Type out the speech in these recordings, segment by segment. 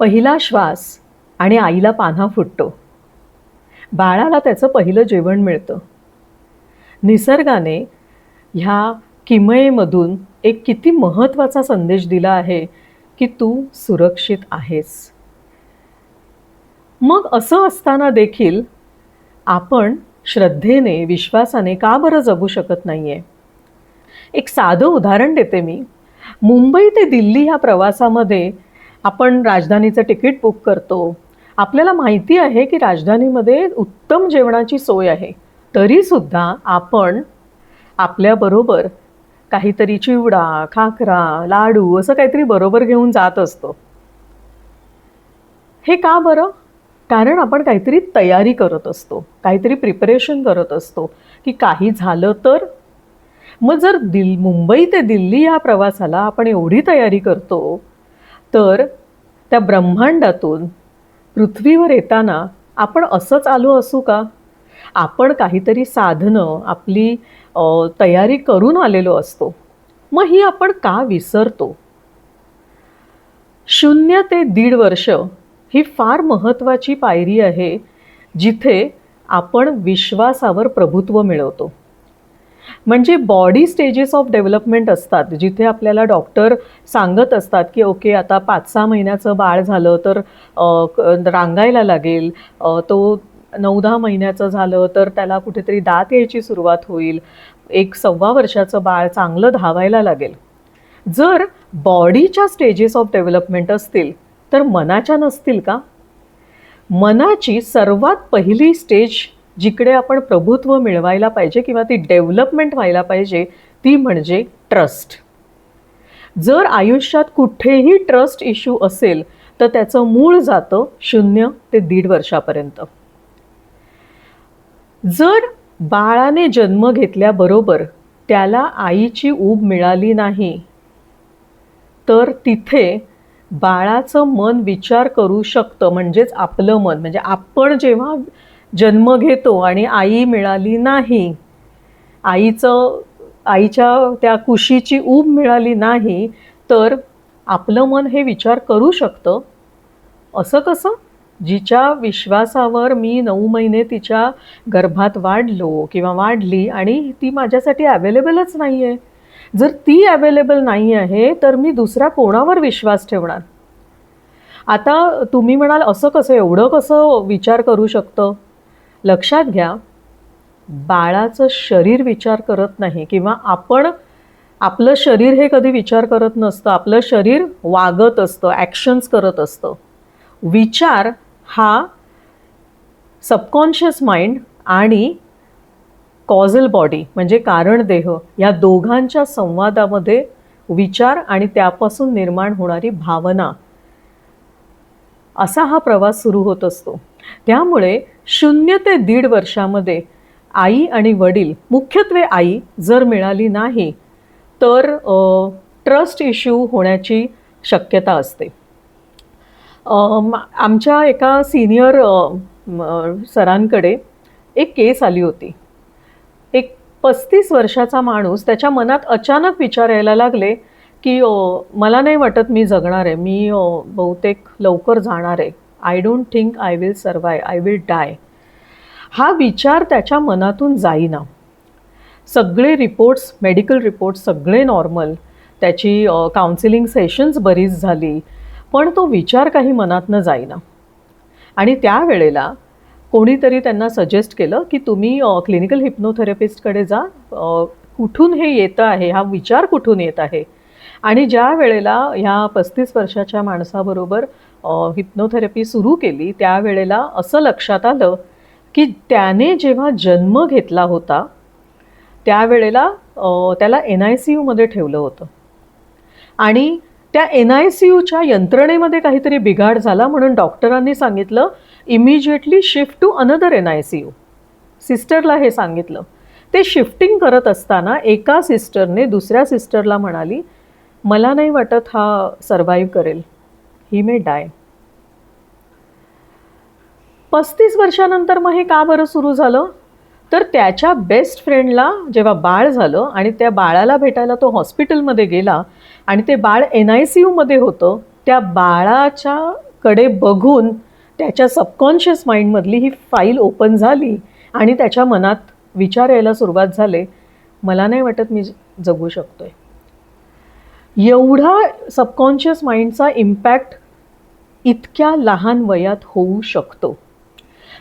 पहिला श्वास आणि आईला पान्हा फुटतो. बाळाला त्याचं पहिलं जेवण मिळतं. निसर्गाने ह्या किमयेमधून एक किती महत्त्वाचा संदेश दिला आहे की तू सुरक्षित आहेस. मग असं असताना देखील आपण श्रद्धेने, विश्वासाने का बरं जगू शकत नाहीये? एक साधं उदाहरण देते मी. मुंबई ते दिल्ली ह्या प्रवासामध्ये आपण राजधानीचं तिकीट बुक करतो. आपल्याला माहिती आहे की राजधानीमध्ये उत्तम जेवणाची सोय आहे. तरीसुद्धा आपण आपल्याबरोबर काहीतरी चिवडा, खाकरा, लाडू असं काहीतरी बरोबर घेऊन जात असतो. हे का बरं? कारण आपण काहीतरी तयारी करत असतो, काहीतरी प्रिपरेशन करत असतो की काही झालं तर. मग जर मुंबई ते दिल्ली या प्रवासाला आपण एवढी तयारी करतो, तर त्या ब्रह्मांडातून पृथ्वीवर येताना आपण असंच आलो असू का? आपण काहीतरी साधनं, आपली तयारी करून आलेलो असतो. मग ही आपण का विसरतो? 0 ते 1.5 वर्ष ही फार महत्त्वाची पायरी आहे, जिथे आपण विश्वासावर प्रभुत्व मिळवतो. म्हणजे बॉडी स्टेजेस ऑफ डेव्हलपमेंट असतात, जिथे आपल्याला डॉक्टर सांगत असतात की ओके, आता 5-6 महिन्याचं बाळ झालं तर रांगायला लागेल, तो 9-10 महिन्याचं झालं तर त्याला कुठेतरी दात यायची सुरुवात होईल, 1-1.25 वर्षाचं बाळ चांगलं धावायला लागेल. जर बॉडीच्या स्टेजेस ऑफ डेव्हलपमेंट असतील तर मनाच्या नसतील का? मनाची सर्वात पहिली स्टेज जिकडे आपण प्रभुत्व मिळवायला पाहिजे किंवा ती डेव्हलपमेंट व्हायला पाहिजे, ती म्हणजे ट्रस्ट. जर आयुष्यात कुठेही ट्रस्ट इश्यू असेल तर त्याचं मूळ जातं 0 ते 1.5 वर्षापर्यंत. जर बाळाने जन्म घेतल्याबरोबर त्याला आईची ऊब मिळाली नाही, तर तिथे बाळाचं मन विचार करू शकतं. म्हणजेच आपलं मन, म्हणजे आपण जेव्हा जन्म घेतो आणि आई मिळाली नाही, आईच्या त्या कुशीची ऊब मिळाली नाही, तर आपलं मन हे विचार करू शकतं, असं कसं? जिच्या विश्वासावर मी 9 महिने तिच्या गर्भात वाढलो किंवा वाढली आणि ती माझ्यासाठी अवेलेबलच नाही आहे. जर ती अवेलेबल नाही आहे तर मी दुसऱ्या कोणावर विश्वास ठेवणार? आता तुम्ही म्हणाल असं कसं, एवढं कसं विचार करू शकतं? लक्षात घ्या, बाळाचं शरीर विचार करत नाही किंवा आपलं शरीर हे कधी विचार करत नसतं. आपलं शरीर वागत असतं, ॲक्शन्स करत असतं. विचार हा सबकॉन्शियस माइंड आणि कॉझल बॉडी म्हणजे कारण देह या दोघांच्या संवादामध्ये विचार आणि त्यापासून निर्माण होणारी भावना, असा हा प्रवास सुरू होत असतो. त्यामुळे 0 ते 1.5 वर्षामध्ये आई आणि वडील, मुख्यत्वे आई जर मिळाली नाही तर ट्रस्ट इश्यू होण्याची शक्यता असते. आमच्या एका सिनियर सरांकडे एक केस आली होती. एक 35 वर्षाचा माणूस, त्याच्या मनात अचानक विचार यायला लागले की मला नाही वाटत मी जगणार आहे, मी बहुतेक लवकर जाणार आहे, I don't think I will survive, I will die. हा विचार त्याच्या मनातून जाईना. सगळे रिपोर्ट्स, मेडिकल रिपोर्ट्स सगळे नॉर्मल, त्याची काउन्सिलिंग सेशन्स बरीच झाली, पण तो विचार काही मनातनं जाईना. आणि त्यावेळेला कोणीतरी त्यांना सजेस्ट केलं की तुम्ही क्लिनिकल हिप्नोथेरपिस्टकडे जा, कुठून हे येतं आहे, हा विचार कुठून येत आहे. आणि ज्या वेळेला ह्या 35 वर्षाच्या माणसाबरोबर हिप्नोथेरपी सुरू केली, त्यावेळेला असं लक्षात आलं की त्याने जेव्हा जन्म घेतला होता त्यावेळेला त्याला NICUमध्ये ठेवलं होतं आणि त्या NICUच्या यंत्रणेमध्ये काहीतरी बिघाड झाला, म्हणून डॉक्टरांनी सांगितलं immediately shift to another NICU. सिस्टरला हे सांगितलं. ते शिफ्टिंग करत असताना एका सिस्टरने दुसऱ्या सिस्टरला म्हणाली, मला नाही वाटत हा सर्वाईव्ह करेल, ही मे डाय. 35 वर्षानंतर मग हे का बरं सुरू झालं? तर त्याच्या बेस्ट फ्रेंडला जेव्हा बाळ झालं आणि त्या बाळाला भेटायला तो हॉस्पिटलमध्ये गेला आणि ते बाळ NICUमध्ये होतं, त्या बाळाच्या कडे बघून त्याच्या सबकॉन्शियस माइंडमधली ही फाईल ओपन झाली आणि त्याच्या मनात विचार यायला सुरुवात झाले, मला नाही वाटत मी जगू शकतोय. एवढा सबकॉन्शियस माइंडचा इम्पॅक्ट इतक्या लहान वयात होऊ शकतो.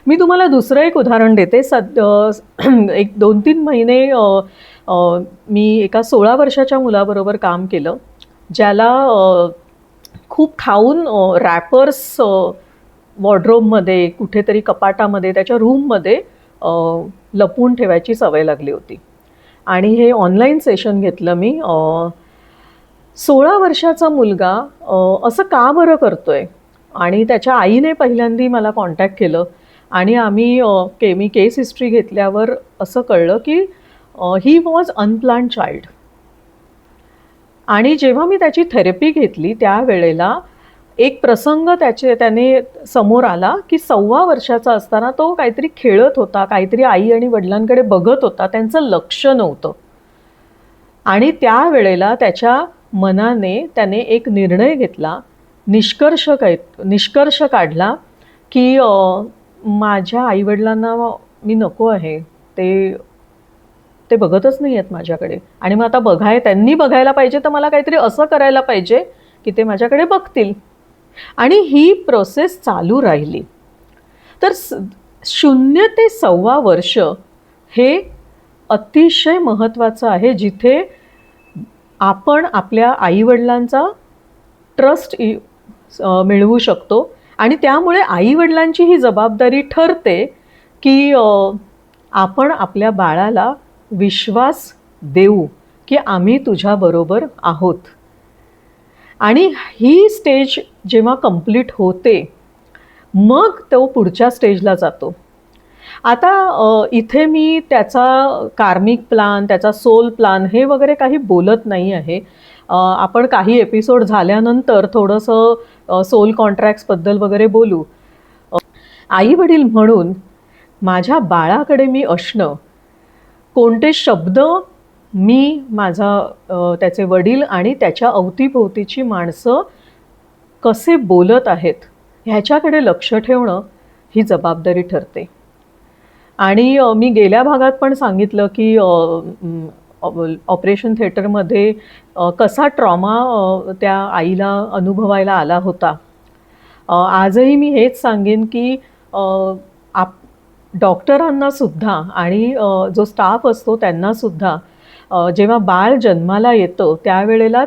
मी तुम्हाला दुसरं एक उदाहरण देते. एक 2-3 महिने मी एका 16 वर्षाच्या मुलाबरोबर काम केलं, ज्याला खूप खाऊन रॅपर्स वॉर्डरोबमध्ये, कुठेतरी कपाटामध्ये, त्याच्या रूममध्ये लपवून ठेवायची सवय लागली होती. आणि हे ऑनलाईन सेशन घेतलं मी. 16 वर्षाचा मुलगा असं का बरं करतोय, आणि त्याच्या आईने पहिल्यांदा मला कॉन्टॅक्ट केलं आणि मी केस हिस्ट्री घेतल्यावर असं कळलं की ही वॉज अनप्लॅन्ड चाइल्ड. आणि जेव्हा मी त्याची थेरपी घेतली त्यावेळेला एक प्रसंग त्याने समोर आला की 1.25 वर्षाचा असताना तो काहीतरी खेळत होता, काहीतरी आई आणि वडिलांकडे बघत होता, त्यांचं लक्ष नव्हतं. आणि त्यावेळेला त्याच्या मनाने त्याने एक निर्णय घेतला, निष्कर्ष काढला की माझ्या आईवडिलांना मी नको आहे, ते बघतच नाही आहेत माझ्याकडे, आणि मग आता त्यांनी बघायला पाहिजे तर मला काहीतरी असं करायला पाहिजे की ते माझ्याकडे बघतील. आणि ही प्रोसेस चालू राहिली. तर 0 ते 1.25 वर्ष हे अतिशय महत्त्वाचं आहे, जिथे आपण आपल्या आईवडिलांचा ट्रस्ट मिळवू शकतो. आणि त्यामुळे आईवडिलांची ही जबाबदारी ठरते की आपण आपल्या बाळाला विश्वास देऊ की आम्ही तुझ्याबरोबर आहोत. आणि ही स्टेज जेव्हा कंप्लीट होते मग तो पुढच्या स्टेजला जातो. आता इथे मी त्याचा कार्मिक प्लान, त्याचा सोल प्लान हे काही बोलत नाही आहे. आपण काही एपिसोड झाल्यानंतर थोडंसं सोल कॉन्ट्रॅक्ट्सबद्दल वगैरे बोलू. आई वडील म्हणून माझ्या बाळाकडे मी असणं, कोणते शब्द मी त्याचे वडील आणि त्याच्या अवतीभोवतीची माणसं कसे बोलत आहेत ह्याच्याकडे लक्ष ठेवणं ही जबाबदारी ठरते. आणि मी गेल्या भागात पण सांगितलं की ऑपरेशन थिएटरमध्ये कसा ट्रॉमा त्या आईला अनुभवायला आला होता. आजही मी हेच सांगेन की डॉक्टरांनासुद्धा आणि जो स्टाफ असतो त्यांनासुद्धा जेव्हा बाळ जन्माला येतं त्यावेळेला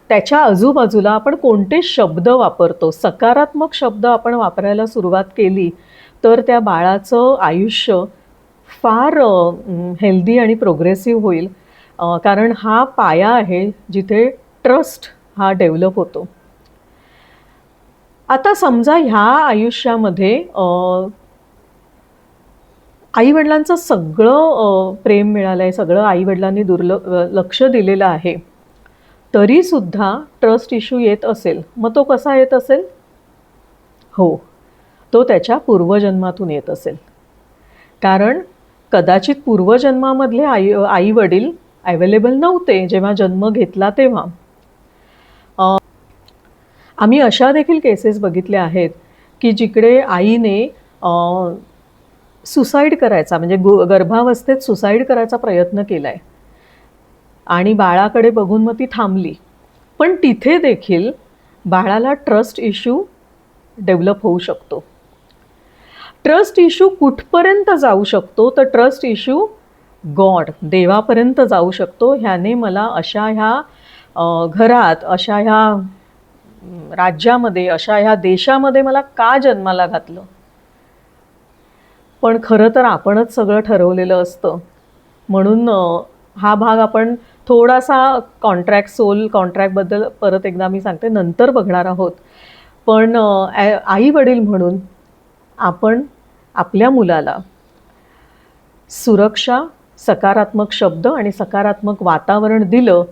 त्याच्या आजूबाजूला आपण कोणते शब्द वापरतो, सकारात्मक शब्द आपण वापरायला सुरुवात केली तर त्या बाळाचं आयुष्य फार हेल्दी आणि प्रोग्रेसिव्ह होईल. कारण हा पाया आहे जिथे ट्रस्ट हा डेव्हलप होतो. आता समजा ह्या आयुष्यामध्ये आईवडिलांचं सगळं प्रेम मिळालं आहे, सगळं आईवडिलांनी लक्ष दिलेलं आहे, तरीसुद्धा ट्रस्ट इश्यू येत असेल, मग तो कसा येत असेल? हो, तो त्याच्या पूर्वजन्मातून येत असेल. कारण कदाचित पूर्वजन्मामधले आई वडील अवेलेबल नव्हते जेव्हा जन्म घेतला तेव्हा. आम्ही अशा देखील केसेस बघितल्या आहेत की जिकडे आईने सुसाईड करायचा, म्हणजे गर्भावस्थेत सुसाईड करायचा प्रयत्न केला आहे आणि बाळाकडे बघून मग ती थांबली. पण तिथे देखील बाळाला ट्रस्ट इश्यू डेव्हलप होऊ शकतो. ट्रस्ट इश्यू कुठपर्यंत जाऊ शकतो? तर ट्रस्ट इश्यू गॉड, देवापर्यंत जाऊ शकतो. ह्याने मला अशा ह्या घरात, अशा ह्या राज्यामध्ये, अशा ह्या देशामध्ये मला का जन्माला घातलं? पण खरं तर आपणच सगळं ठरवलेलं असतं. म्हणून हा भाग आपण थोडासा सोल कॉन्ट्रॅक्टबद्दल परत एकदा मी सांगते, नंतर बघणार आहोत. पण आई वडील म्हणून आपण आपल्या मुलाला सुरक्षा, सकारात्मक शब्द आणि सकारात्मक वातावरण दिलं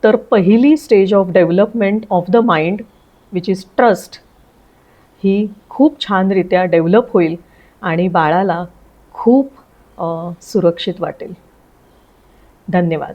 तर पहिली stage of development of the mind which is trust ही खूप छानरित्या डेव्हलप होईल आणि बाळाला खूप सुरक्षित वाटेल. धन्यवाद.